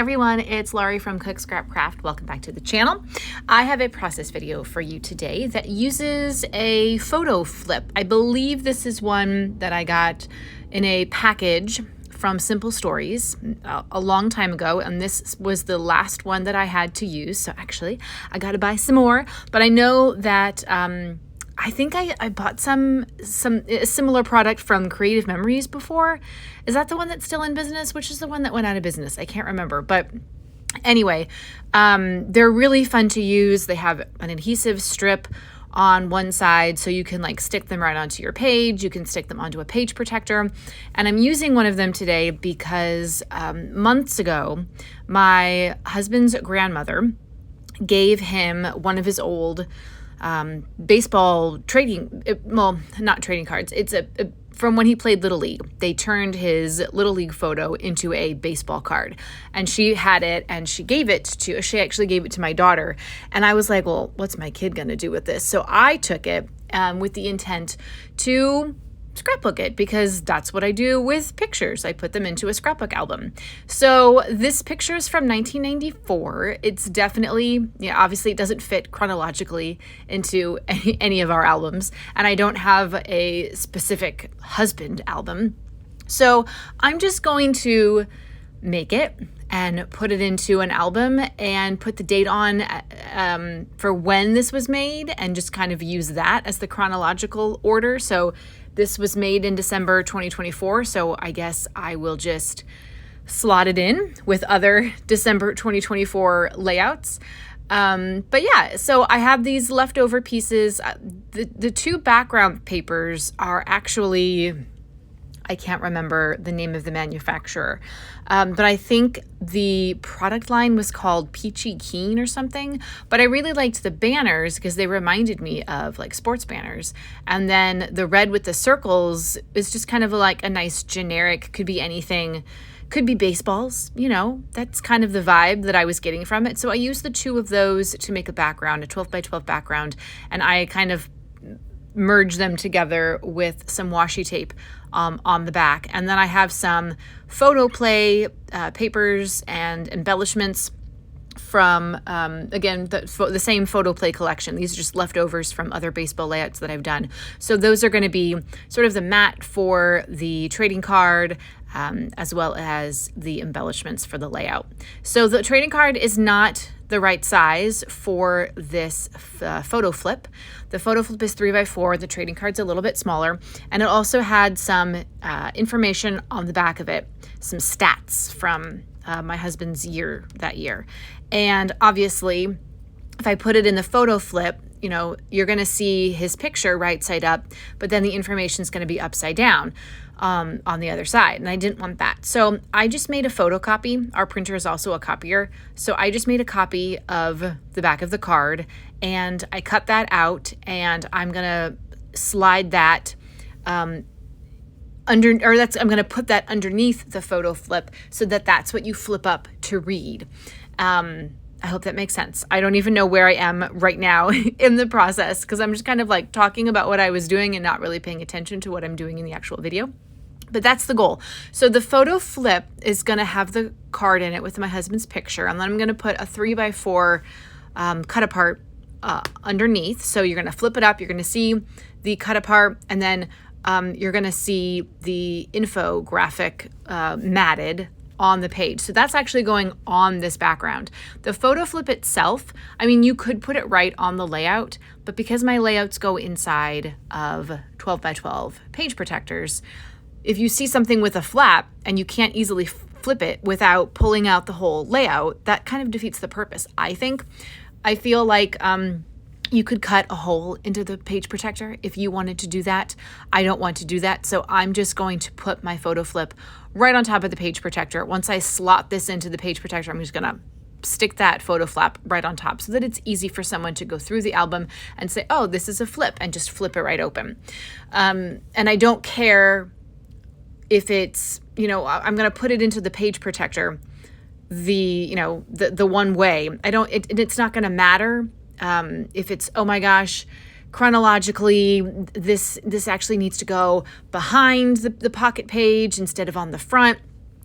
everyone, it's Laurie from Cook Scrap Craft. Welcome back to the channel. I have a process video for you today that uses a photo flip. I believe this is one that I got in a package from Simple Stories a long time ago, and this was the last one that I had to use. So actually, I got to buy some more, but I know that I think I bought a similar product from Creative Memories before. Is that the one that's still in business? Which is the one that went out of business? I can't remember. But anyway, they're really fun to use. They have an adhesive strip on one side, so you can like stick them right onto your page. You can stick them onto a page protector. And I'm using one of them today because months ago, my husband's grandmother gave him one of his old baseball not trading cards. It's from when he played Little League. They turned his Little League photo into a baseball card, and she had it, and she actually gave it to my daughter. And I was like, well, what's my kid gonna do with this? So I took it with the intent to scrapbook it, because that's what I do with pictures. I put them into a scrapbook album. So this picture is from 1994. It's definitely, obviously it doesn't fit chronologically into any of our albums, and I don't have a specific husband album. So I'm just going to make it and put it into an album and put the date on for when this was made, and just kind of use that as the chronological order. So this was made in December 2024, so I guess I will just slot it in with other December 2024 layouts. But yeah, so I have these leftover pieces. The two background papers are actually, I can't remember the name of the manufacturer, but I think the product line was called Peachy Keen or something. But I really liked the banners because they reminded me of like sports banners. And then the red with the circles is just kind of like a nice generic, could be anything, could be baseballs, that's kind of the vibe that I was getting from it. So I used the two of those to make a background, a 12 by 12 background, and I kind of merge them together with some washi tape on the back. And then I have some photo play papers and embellishments from, again, the same photo play collection. These are just leftovers from other baseball layouts that I've done. So those are going to be sort of the mat for the trading card, as well as the embellishments for the layout. So the trading card is not the right size for this photo flip. The photo flip is 3x4. The trading card's a little bit smaller, and it also had some information on the back of it, some stats from my husband's year that year. And obviously, if I put it in the photo flip, you're going to see his picture right side up, but then the information is going to be upside down on the other side. And I didn't want that. So I just made a photocopy. Our printer is also a copier. So I just made a copy of the back of the card, and I cut that out, and I'm going to slide that I'm going to put that underneath the photo flip so that that's what you flip up to read. I hope that makes sense. I don't even know where I am right now in the process, because I'm just kind of like talking about what I was doing and not really paying attention to what I'm doing in the actual video. But that's the goal. So the photo flip is going to have the card in it with my husband's picture, and then I'm going to put a 3x4 cut apart underneath. So you're going to flip it up. You're going to see the cut apart, and then you're going to see the infographic matted on the page. So that's actually going on this background. The photo flip itself, you could put it right on the layout, but because my layouts go inside of 12 by 12 page protectors, if you see something with a flap and you can't easily flip it without pulling out the whole layout, that kind of defeats the purpose, I think. I feel like you could cut a hole into the page protector if you wanted to do that. I don't want to do that, so I'm just going to put my photo flip right on top of the page protector. Once I slot this into the page protector, I'm just going to stick that photo flap right on top so that it's easy for someone to go through the album and say, oh, this is a flip, and just flip it right open. And I don't care if it's, I'm going to put it into the page protector the one way. It's not going to matter if it's, oh my gosh, chronologically, this actually needs to go behind the pocket page instead of on the front.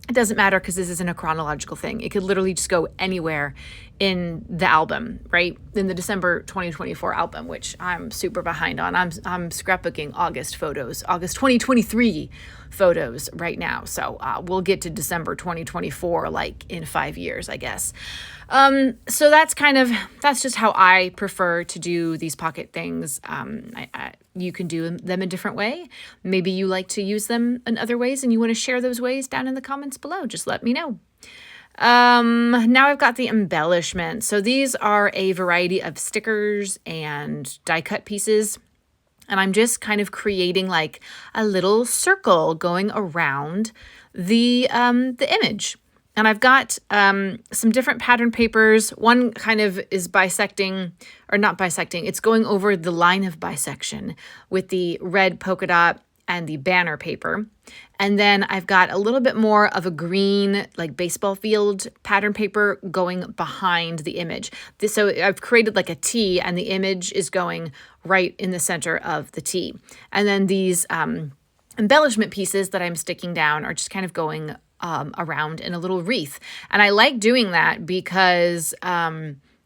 It doesn't matter because this isn't a chronological thing. It could literally just go anywhere in the album, right? In the December 2024 album, which I'm super behind on. I'm scrapbooking August 2023 photos right now. So we'll get to December 2024 like in 5 years, I guess. So that's just how I prefer to do these pocket things. You can do them a different way. Maybe you like to use them in other ways and you want to share those ways down in the comments below. Just let me know. Now I've got the embellishment. So these are a variety of stickers and die cut pieces. And I'm just kind of creating like a little circle going around the image. And I've got some different pattern papers. One kind of is bisecting, or not bisecting, it's going over the line of bisection with the red polka dot and the banner paper. And then I've got a little bit more of a green, like baseball field pattern paper going behind the image. So I've created like a T and the image is going right in the center of the T. And then these embellishment pieces that I'm sticking down are just kind of going around in a little wreath. And I like doing that because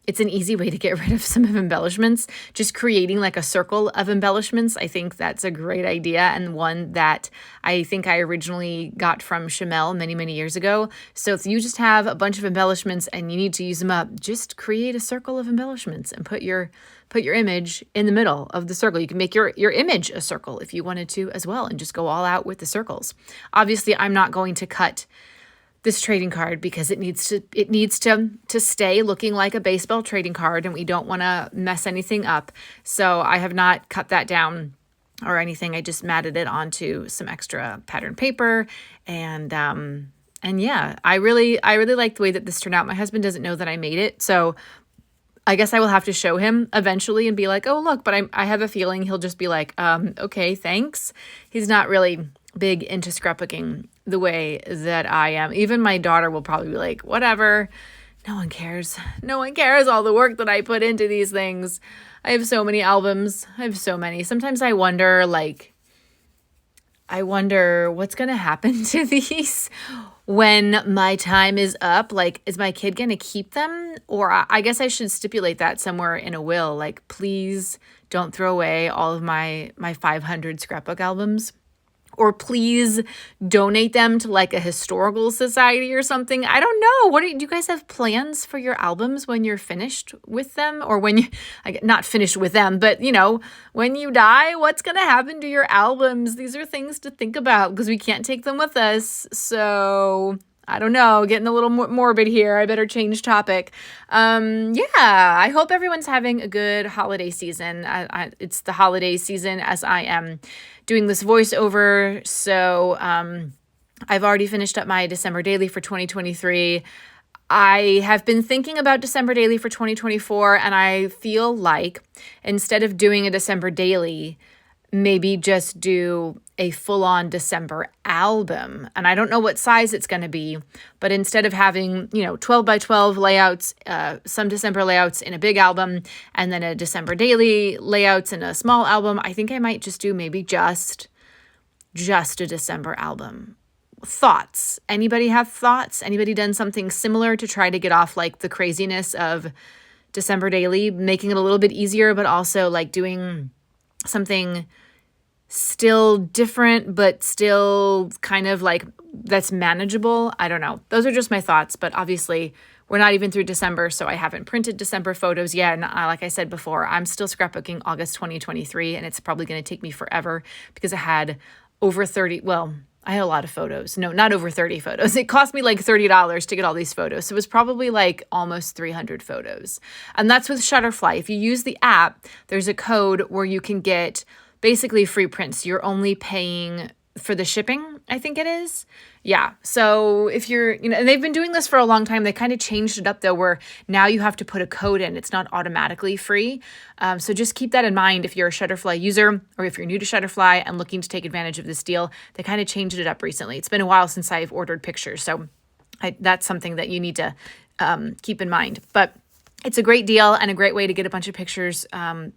it's an easy way to get rid of some of embellishments. Just creating like a circle of embellishments. I think that's a great idea, and one that I think I originally got from Chamel many, many years ago. So if you just have a bunch of embellishments and you need to use them up, just create a circle of embellishments and put your image in the middle of the circle. You can make your image a circle if you wanted to as well, and just go all out with the circles. Obviously, I'm not going to cut this trading card because it needs to stay looking like a baseball trading card, and we don't want to mess anything up. So I have not cut that down or anything. I just matted it onto some extra pattern paper, and yeah, I really like the way that this turned out. My husband doesn't know that I made it, so I guess I will have to show him eventually and be like, oh, look, but I have a feeling he'll just be like, okay, thanks. He's not really big into scrapbooking the way that I am. Even my daughter will probably be like, whatever. No one cares. No one cares all the work that I put into these things. I have so many albums. I have so many. Sometimes I wonder what's going to happen to these when my time is up. Like, is my kid going to keep them? Or I guess I should stipulate that somewhere in a will. Like, please don't throw away all of my 500 scrapbook albums. Or please donate them to like a historical society or something. I don't know. Do you guys have plans for your albums when you're finished with them? Or when not finished with them, but when you die, what's going to happen to your albums? These are things to think about because we can't take them with us. So I don't know, getting a little morbid here. I better change topic. Yeah, I hope everyone's having a good holiday season. It's the holiday season as I am doing this voiceover. So I've already finished up my December daily for 2023. I have been thinking about December daily for 2024, and I feel like instead of doing a December daily, maybe just do a full-on December album. And I don't know what size it's going to be, but instead of having, 12 by 12 layouts, some December layouts in a big album, and then a December daily layouts in a small album, I think I might just do maybe just a December album. Thoughts? Anybody have thoughts? Anybody done something similar to try to get off like the craziness of December daily, making it a little bit easier, but also like doing something still different, but still kind of like that's manageable? I don't know. Those are just my thoughts, but obviously we're not even through December, so I haven't printed December photos yet. And like I said before, I'm still scrapbooking August 2023, and it's probably going to take me forever because I had over 30, well, I had a lot of photos. No, not over 30 photos. It cost me like $30 to get all these photos. So it was probably like almost 300 photos. And that's with Shutterfly. If you use the app, there's a code where you can get basically free prints. You're only paying for the shipping, I think it is. Yeah. So if you're, and they've been doing this for a long time. They kind of changed it up though, where now you have to put a code in. It's not automatically free. So just keep that in mind if you're a Shutterfly user, or if you're new to Shutterfly and looking to take advantage of this deal. They kind of changed it up recently. It's been a while since I've ordered pictures. So that's something that you need to keep in mind. But It's a great deal and a great way to get a bunch of pictures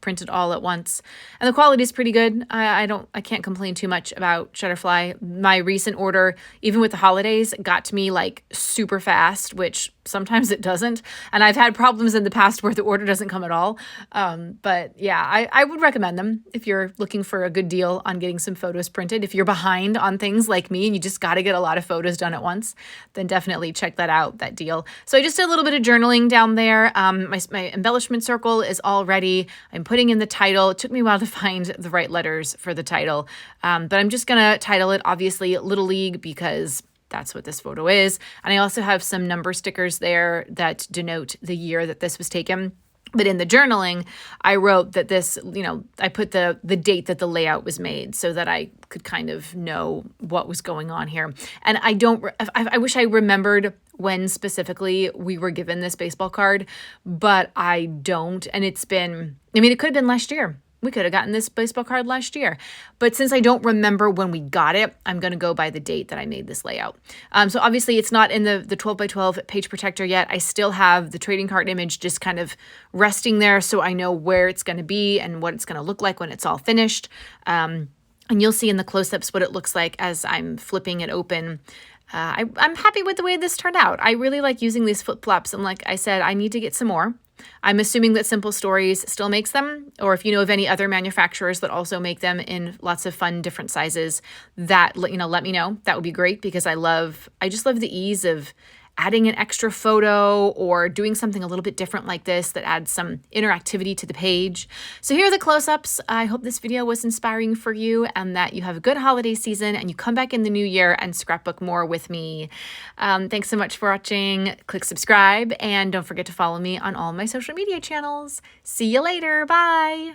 printed all at once. And the quality is pretty good. I can't complain too much about Shutterfly. My recent order, even with the holidays, got to me like super fast, which sometimes it doesn't. And I've had problems in the past where the order doesn't come at all. But yeah, I would recommend them if you're looking for a good deal on getting some photos printed. If you're behind on things like me and you just got to get a lot of photos done at once, then definitely check that out, that deal. So I just did a little bit of journaling down there. My embellishment circle is all ready. I'm putting in the title. It took me a while to find the right letters for the title, but I'm just going to title it, obviously, Little League, because that's what this photo is. And I also have some number stickers there that denote the year that this was taken. But in the journaling, I wrote that this, I put the date that the layout was made so that I could kind of know what was going on here. And I wish I remembered when specifically we were given this baseball card, but I don't. And it could have been last year. We could have gotten this baseball card last year. But since I don't remember when we got it, I'm going to go by the date that I made this layout. So obviously it's not in the 12 by 12 page protector yet. I still have the trading card image just kind of resting there so I know where it's going to be and what it's going to look like when it's all finished. And you'll see in the close-ups what it looks like as I'm flipping it open. I'm happy with the way this turned out. I really like using these flip-flops. And like I said, I need to get some more. I'm assuming that Simple Stories still makes them, or if you know of any other manufacturers that also make them in lots of fun different sizes, that let me know. That would be great, because I just love the ease of adding an extra photo or doing something a little bit different like this that adds some interactivity to the page. So here are the close-ups. I hope this video was inspiring for you and that you have a good holiday season and you come back in the new year and scrapbook more with me. Thanks so much for watching. Click subscribe and don't forget to follow me on all my social media channels. See you later. Bye.